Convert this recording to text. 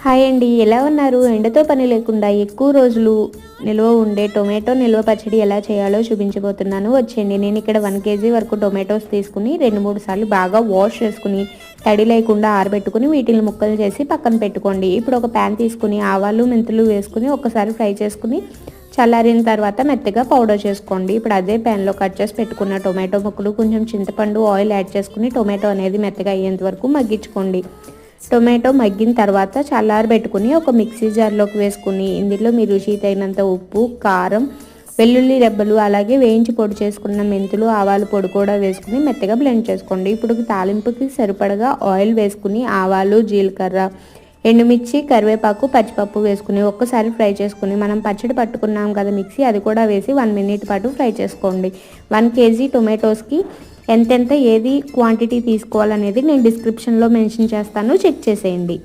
Hi అండి, ఎలా ఉన్నారు? ఎండతో పని లేకుండా ఎక్కువ రోజులు నిల్వ ఉండే టొమాటో నిల్వ పచ్చడి ఎలా చేయాలో చూపించబోతున్నాను. వచ్చేయండి. నేను ఇక్కడ 1 కేజీ వరకు టొమాటోస్ తీసుకుని 2-3 సార్లు బాగా వాష్ చేసుకుని తడి లేకుండా ఆరబెట్టుకుని వీటిని ముక్కలు చేసి పక్కన పెట్టుకోండి. ఇప్పుడు ఒక ప్యాన్ తీసుకుని ఆవాలు మెంతులు వేసుకుని ఒకసారి ఫ్రై చేసుకుని చల్లారిన తర్వాత మెత్తగా పౌడర్ చేసుకోండి. ఇప్పుడు అదే ప్యాన్లో కట్ చేసి పెట్టుకున్న టొమాటో ముక్కలు, కొంచెం చింతపండు, ఆయిల్ యాడ్ చేసుకుని టొమాటో అనేది మెత్తగా అయ్యేంత వరకు మగ్గించుకోండి. టొమాటో మగ్గిన తర్వాత చల్లారబెట్టుకుని ఒక మిక్సీ జార్లోకి వేసుకుని ఇందులో మీ రుచి తగినంత ఉప్పు, కారం, వెల్లుల్లి రెబ్బలు, అలాగే వేయించి పొడి చేసుకున్న మెంతులు, ఆవాల పొడి కూడా వేసుకుని మెత్తగా బ్లెండ్ చేసుకోండి. ఇప్పుడు తాలింపుకి సరిపడగా ఆయిల్ వేసుకుని ఆవాలు, జీలకర్ర, ఎండుమిర్చి, కరివేపాకు, పచ్చిపప్పు వేసుకుని ఒక్కసారి ఫ్రై చేసుకుని మనం పచ్చడి పట్టుకున్నాం కదా మిక్సీ, అది కూడా వేసి 1 మినిట్ పాటు ఫ్రై చేసుకోండి. 1 కేజీ టొమాటోస్కి ఎంతెంత ఏది క్వాంటిటీ తీసుకోవాలనేది నేను డిస్క్రిప్షన్లో మెన్షన్ చేస్తాను, చెక్ చేసేయండి.